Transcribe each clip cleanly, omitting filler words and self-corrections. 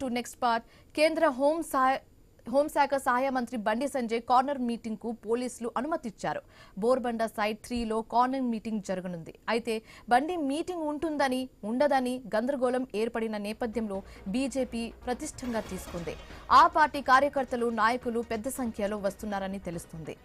To next part. కేంద్ర హోంశాఖ సహాయ మంత్రి బండి సంజయ్ కార్నర్ మీటింగ్ కు పోలీసులు అనుమతిచ్చారు. బోర్బండ సైట్ 3లో కార్నర్ మీటింగ్ జరగనుంది. అయితే బండి మీటింగ్ ఉంటుందని ఉండదని గందరగోళం ఏర్పడిన నేపథ్యంలో బీజేపీ ప్రతిష్టంగా తీసుకుంది. ఆ పార్టీ కార్యకర్తలు నాయకులు పెద్ద సంఖ్యలో వస్తున్నారని తెలుస్తుంది.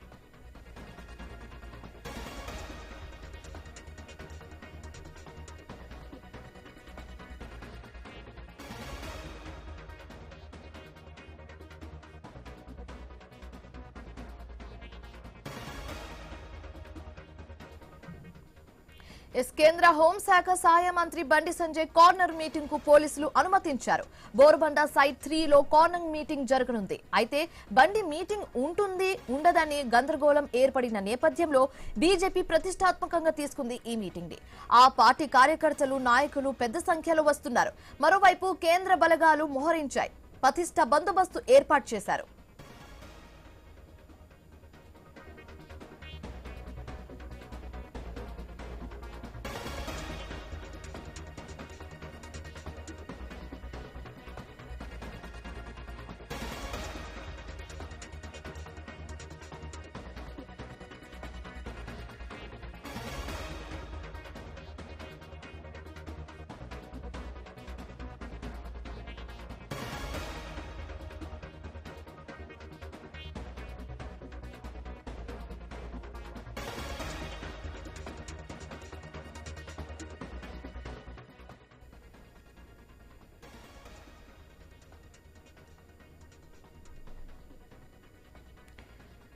కేంద్ర హోంశాఖ సహాయ మంత్రి బండి సంజయ్ కార్నర్ మీటింగ్ కు పోలీసులు అనుమతించారు. బోర్బండ సైట్ 3లో కార్నర్ మీటింగ్ జరగనుంది. అయితే బండి మీటింగ్ ఉంటుంది ఉండదని గందరగోళం ఏర్పడిన నేపథ్యంలో బీజేపీ ప్రతిష్టాత్మకంగా తీసుకుంది ఈ మీటింగ్ ని. ఆ పార్టీ కార్యకర్తలు నాయకులు పెద్ద సంఖ్యలో వస్తున్నారు. మరోవైపు కేంద్ర బలగాలు మోహరించాయి. పటిష్ట బందోబస్తు ఏర్పాటు చేశారు.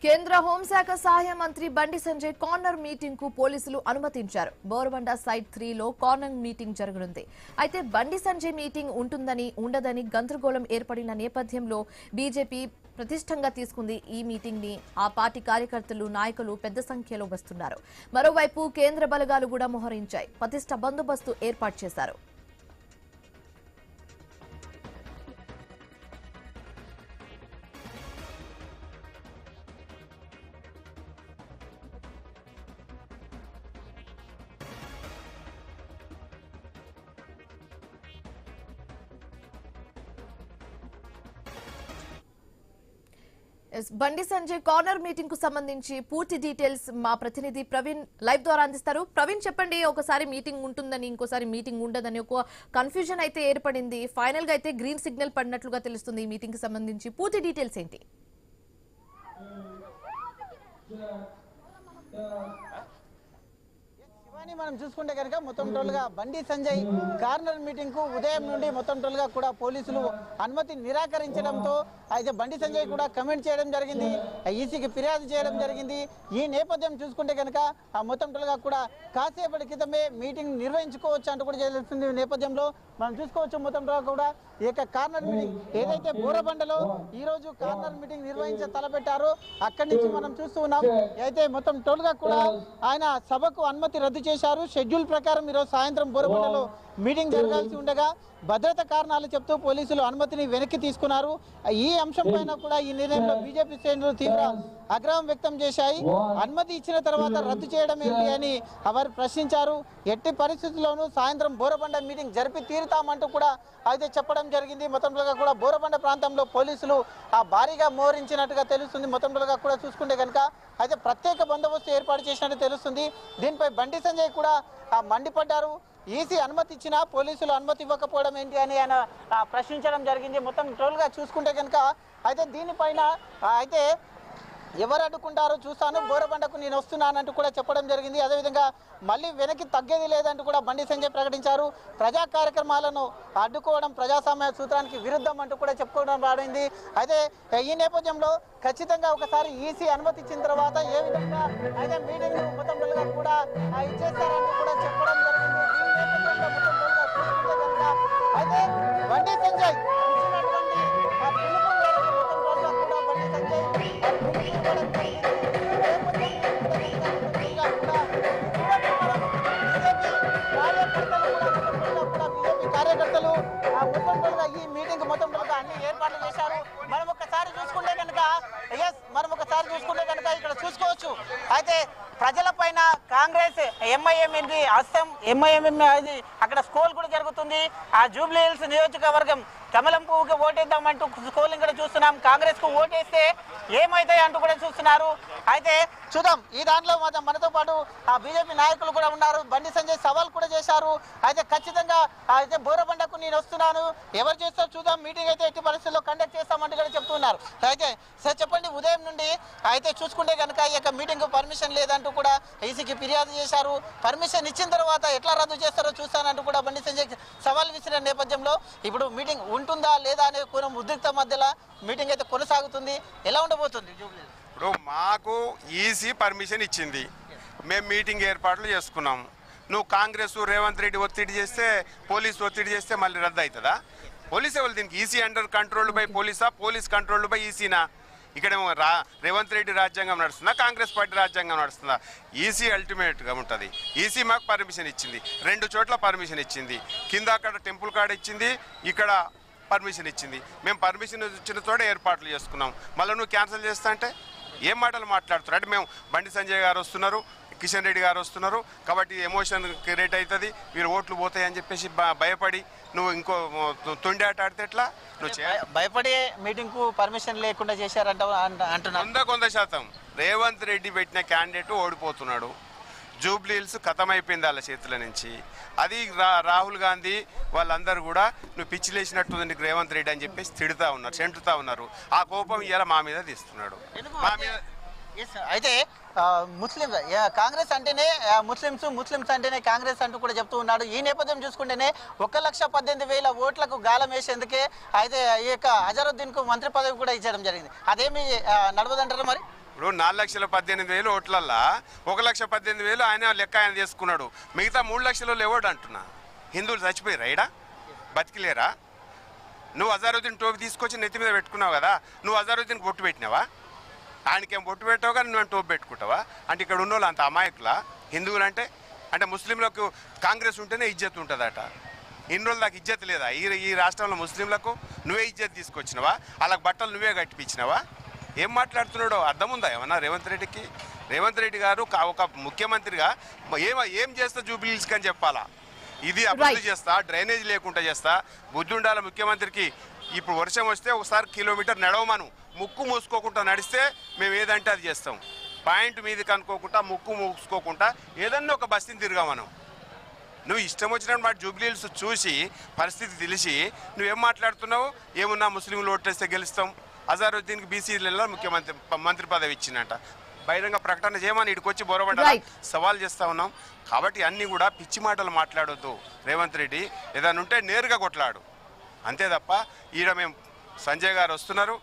కేంద్ర హోంశాఖ సహాయ మంత్రి బండి సంజయ్ కార్నర్ మీటింగ్ కు పోలీసులు అనుమతించారు. బోర్బండ సైట్ 3లో కార్నర్ మీటింగ్ జరగనుంది. అయితే బండి సంజయ్ మీటింగ్ ఉంటుందని ఉండదని గందరగోళం ఏర్పడిన నేపథ్యంలో బీజేపీ ప్రతిష్టంగా తీసుకుంది ఈ మీటింగ్ ని. ఆ పార్టీ కార్యకర్తలు నాయకులు పెద్ద సంఖ్యలో వస్తున్నారు. మరోవైపు కేంద్ర బలగాలు కూడా మోహరించాయి. పటిష్ట బందోబస్తు ఏర్పాటు చేశారు. బండి సంజయ్ కార్నర్ మీటింగ్ కు సంబంధించి పూర్తి డీటెయిల్స్ మా ప్రతినిధి ప్రవీణ్ లైవ్ ద్వారా అందిస్తారు. ప్రవీణ్ చెప్పండి, ఒకసారి మీటింగ్ ఉంటుందని ఇంకోసారి మీటింగ్ ఉండదని ఒక కన్ఫ్యూజన్ అయితే ఏర్పడింది. ఫైనల్ గా అయితే గ్రీన్ సిగ్నల్ పడినట్లుగా తెలుస్తుంది. ఈ మీటింగ్ కి సంబంధించి పూర్తి డీటెయిల్స్ ఏంటి? మనం చూసుకుంటే కనుక మొత్తం టోల్గా బండి సంజయ్ కార్నర్ మీటింగ్ కు ఉదయం నుండి మొత్తం టోల్గా కూడా పోలీసులు అనుమతి నిరాకరించడంతో అయితే బండి సంజయ్ కూడా కమెంట్ చేయడం జరిగింది, ఈసీకి ఫిర్యాదు చేయడం జరిగింది. ఈ నేపథ్యం చూసుకుంటే కనుక మొత్తం టోల్గా కూడా కాసేపటి క్రితమే మీటింగ్ నిర్వహించుకోవచ్చు అంటూ కూడా తెలుస్తుంది. నేపథ్యంలో మనం చూసుకోవచ్చు మొత్తం టోల్గా కూడా ఈ యొక్క కార్నర్ మీటింగ్ ఏదైతే బోరబండలో ఈ రోజు కార్నర్ మీటింగ్ నిర్వహించ తలపెట్టారో అక్కడి నుంచి మనం చూస్తూ ఉన్నాం. అయితే మొత్తం టోల్గా కూడా ఆయన సభకు అనుమతి రద్దు చేశారు. షెడ్యూల్ ప్రకారం ఈరోజు సాయంత్రం బోరబండలో మీటింగ్ జరగాల్సి ఉండగా భద్రత కారణాలు చెప్తూ పోలీసులు అనుమతిని వెనక్కి తీసుకున్నారు. ఈ అంశం పైన కూడా ఈ నిర్ణయంలో బీజేపీ శ్రేణులు తీవ్ర ఆగ్రహం వ్యక్తం చేశాయి. అనుమతి ఇచ్చిన తర్వాత రద్దు చేయడం ఏంటి అని వారు ప్రశ్నించారు. ఎట్టి పరిస్థితుల్లోనూ సాయంత్రం బోరబండ మీటింగ్ జరిపి తీరుతామంటూ కూడా అయితే చెప్పడం జరిగింది. మొత్తంలో కూడా బోరబండ ప్రాంతంలో పోలీసులు భారీగా మోహరించినట్టుగా తెలుస్తుంది. మొత్తంలో కూడా చూసుకుంటే కనుక అయితే ప్రత్యేక బందోబస్తు ఏర్పాటు చేసినట్టు తెలుస్తుంది. దీనిపై బండి సంజయ్ కూడా మండిపడ్డారు. ఈసీ అనుమతి ఇచ్చినా పోలీసులు అనుమతి ఇవ్వకపోవడం ఏంటి అని ఆయన ప్రశ్నించడం జరిగింది. మొత్తం టోల్గా చూసుకుంటే కనుక అయితే దీనిపైన అయితే ఎవరు అడ్డుకుంటారో చూస్తాను, బోరబండకు నేను వస్తున్నానంటూ కూడా చెప్పడం జరిగింది. అదేవిధంగా మళ్ళీ వెనక్కి తగ్గేది లేదంటూ కూడా బండి సంజయ్ ప్రకటించారు. ప్రజా కార్యక్రమాలను అడ్డుకోవడం ప్రజాస్వామ్య సూత్రానికి విరుద్ధం అంటూ కూడా చెప్పుకోవడం రాడింది. అయితే ఈ నేపథ్యంలో ఖచ్చితంగా ఒకసారి ఈసీ అనుమతి ఇచ్చిన తర్వాత ఏ విధంగా అయితే మీటింగ్ మొత్తం కూడా ఇచ్చేస్తారంటూ కూడా చెప్పడం జరిగింది. దీని నేపథ్యంలో మొత్తం చూసుకుంటే కనుక అయితే బండి సంజయ్ ఇచ్చినటువంటి పిలుపు మేరకు మొత్తం కూడా బండి సంజయ్ కార్యకర్తలు మొత్తం ఈ మీటింగ్ మొత్తం అన్ని ఏర్పాట్లు చేశారు. మనం ఒకసారి చూసుకుంటే కనుక ఇక్కడ చూసుకోవచ్చు. అయితే ప్రజలపైన కాంగ్రెస్ ఎంఐఎం హస్తం ఎంఐఎం అక్కడ స్కోల్ కూడా జరుగుతుంది. ఆ జూబ్లీ హిల్స్ నియోజకవర్గం కమలం పువ్వుకి ఓటేద్దామంటూ స్కోలింగ్ కూడా చూస్తున్నాం. కాంగ్రెస్ కు ఓటేస్తే ఏమైతాయి అంటూ కూడా చూస్తున్నారు. అయితే చూద్దాం, ఈ దాంట్లో మనతో పాటు ఆ బీజేపీ నాయకులు కూడా ఉన్నారు. బండి సంజయ్ సవాల్ కూడా చేశారు. అయితే ఖచ్చితంగా అయితే బోరబండకు నేను వస్తున్నాను, ఎవరు చేస్తారో చూద్దాం, మీటింగ్ అయితే ఎట్టి పరిస్థితుల్లో కండక్ట్ చేస్తామంటూ కూడా చెప్తున్నారు. అయితే సార్ చెప్పండి, ఉదయం నుండి అయితే చూసుకుంటే కనుక ఈ యొక్క మీటింగ్ పర్మిషన్ లేదంటూ కూడా ఈసీకి ఫిర్యాదు చేశారు. పర్మిషన్ ఇచ్చిన తర్వాత ఎట్లా రద్దు చేస్తారో చూస్తానంటూ కూడా బండి సంజయ్ సవాల్ విసిరిన నేపథ్యంలో ఇప్పుడు మీటింగ్ ఉంటుందా లేదా అనే కోణం ఉద్రిక్త మధ్యలో మీటింగ్ అయితే కొనసాగుతుంది. ఎలా ఉండబోతుంది జూబ్లీ? ఇప్పుడు మాకు ఈసీ పర్మిషన్ ఇచ్చింది, మేము మీటింగ్ ఏర్పాట్లు చేసుకున్నాము. నువ్వు కాంగ్రెస్ రేవంత్ రెడ్డి ఒత్తిడి చేస్తే, పోలీసు ఒత్తిడి చేస్తే మళ్ళీ రద్దు అవుతుందా? పోలీస్ ఎవరు దీనికి? ఈసీ అండర్ కంట్రోల్ బై పోలీసా, పోలీస్ కంట్రోల్ బై ఈసీనా? ఇక్కడేమో రేవంత్ రెడ్డి రాజ్యాంగం నడుస్తుందా, కాంగ్రెస్ పార్టీ రాజ్యాంగం నడుస్తుందా? ఈసీ అల్టిమేట్గా ఉంటుంది. ఈసీ మాకు పర్మిషన్ ఇచ్చింది, 2 చోట్ల పర్మిషన్ ఇచ్చింది. కింద అక్కడ టెంపుల్ కార్డ్ ఇచ్చింది, ఇక్కడ పర్మిషన్ ఇచ్చింది. మేము పర్మిషన్ ఇచ్చిన చోట ఏర్పాట్లు చేసుకున్నాం. మళ్ళీ నువ్వు క్యాన్సిల్ చేస్తా అంటే ఏం మాటలు మాట్లాడుతున్నారు? అంటే మేము బండి సంజయ్ గారు వస్తున్నారు, కిషన్ రెడ్డి గారు వస్తున్నారు కాబట్టి ఎమోషన్ క్రియేట్ అవుతుంది, వీరు ఓట్లు పోతాయి అని చెప్పేసి భయపడి నువ్వు ఇంకో తొండి ఆట ఆడితే ఎట్లా? నువ్వు భయపడే మీటింగ్ కు పర్మిషన్ లేకుండా చేశారంట అంటున్నా. 100% రేవంత్ రెడ్డి పెట్టిన క్యాండిడేట్ ఓడిపోతున్నాడు. జూబ్లీ హిల్స్ ఖతమైపోయింది వాళ్ళ చేతుల నుంచి. అది రాహుల్ గాంధీ వాళ్ళందరూ కూడా నువ్వు పిచ్చిలేసినట్టుంది నీకు రేవంత్ రెడ్డి అని చెప్పేసి తిడుతూ ఉన్నారు, చెంటుతూ ఉన్నారు. ఆ కోపం ఇలా మా మీద తీస్తున్నాడు. మా మీద అయితే ముస్లిం కాంగ్రెస్ అంటేనే ముస్లిమ్స్ అంటేనే కాంగ్రెస్ అంటూ కూడా చెప్తూ ఉన్నాడు. ఈ నేపథ్యం చూసుకుంటేనే 1,18,000 ఓట్లకు గాలం వేసేందుకే అయితే ఈ యొక్క అజరుద్దీన్ కు మంత్రి పదవి కూడా ఇచ్చడం జరిగింది. అదేమి నడవదంటారు మరి? ఇప్పుడు 4,18,000 ఓట్లల్లా 1,18,000 ఆయన లెక్క ఆయన చేసుకున్నాడు. మిగతా 3 లక్షలు ఎవడు అంటున్నా? హిందువులు చచ్చిపోయారా? ఈడ బతికిలేరా? నువ్వు అజరుద్దీన్ టోపీ తీసుకొచ్చి నెత్తి మీద పెట్టుకున్నావు కదా, నువ్వు అజరుద్దీన్ బొట్టు పెట్టినావా? ఆయనకేం బొట్టు పెట్టావు కానీ నువ్వు టోపీ పెట్టుకుంటావా? అంటే ఇక్కడ ఉన్న వాళ్ళు అంత అమాయకులా? హిందువులు అంటే ముస్లింలకు కాంగ్రెస్ ఉంటేనే ఇజ్జత్ ఉంటుందట. ఇన్ని రోజులు దాకా ఇజ్జత్ లేదా ఈ రాష్ట్రంలో? ముస్లింలకు నువ్వే ఇజ్జత్ తీసుకొచ్చినావా? వాళ్ళకి బట్టలు నువ్వే కట్టిపించినావా? ఏం మాట్లాడుతున్నాడో అర్థం ఉందా ఏమన్నా రేవంత్ రెడ్డికి? రేవంత్ రెడ్డి గారు ఒక ముఖ్యమంత్రిగా ఏం చేస్తా జూబ్లీ హిల్స్కి అని చెప్పాలా? ఇది అభివృద్ధి చేస్తా, డ్రైనేజ్ లేకుండా చేస్తా, బుద్ధి ఉండాలి ముఖ్యమంత్రికి. ఇప్పుడు వర్షం వస్తే ఒకసారి కిలోమీటర్ నడవమను, ముక్కు మూసుకోకుండా నడిస్తే మేము ఏదంటే అది చేస్తాం. పాయింట్ మీదకి అనుకోకుండా, ముక్కు మూసుకోకుండా ఏదన్నా ఒక బస్తీని తిరగమను. నువ్వు ఇష్టం వచ్చినట్టు మాట జూబ్లీ హిల్స్ చూసి పరిస్థితి తెలిసి నువ్వేం మాట్లాడుతున్నావు? ఏమున్నా ముస్లింలు ఓట్లేస్తే గెలుస్తాం, అజరుద్దీన్కి బీసీలలో మంత్రి పదవి ఇచ్చిందంట. బహిరంగ ప్రకటన చేయమని ఇక్కడికొచ్చి బోరబండ సవాల్ చేస్తూ ఉన్నాం. కాబట్టి అన్నీ కూడా పిచ్చి మాటలు మాట్లాడొద్దు రేవంత్ రెడ్డి. ఏదైనా ఉంటే నేరుగా కొట్లాడు, అంతే తప్ప ఈడ మేము సంజయ్ గారు వస్తున్నారు,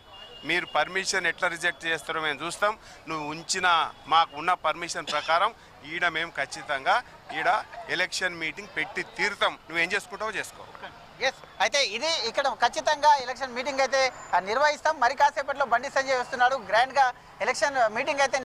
మీరు పర్మిషన్ ఎట్లా రిజెక్ట్ చేస్తారో మేము చూస్తాం. నువ్వు ఉంచిన మాకు ఉన్న పర్మిషన్ ప్రకారం ఈడ మేము ఖచ్చితంగా ఈడ ఎలక్షన్ మీటింగ్ పెట్టి తీరుతాం. నువ్వేం చేసుకుంటావో చేసుకో. అయితే ఇది ఇక్కడ ఖచ్చితంగా ఎలక్షన్ మీటింగ్ అయితే నిర్వహిస్తాం. మరి కాసేపట్లో బండి సంజయ్ వస్తున్నాడు, గ్రాండ్ గా ఎలక్షన్ మీటింగ్ అయితే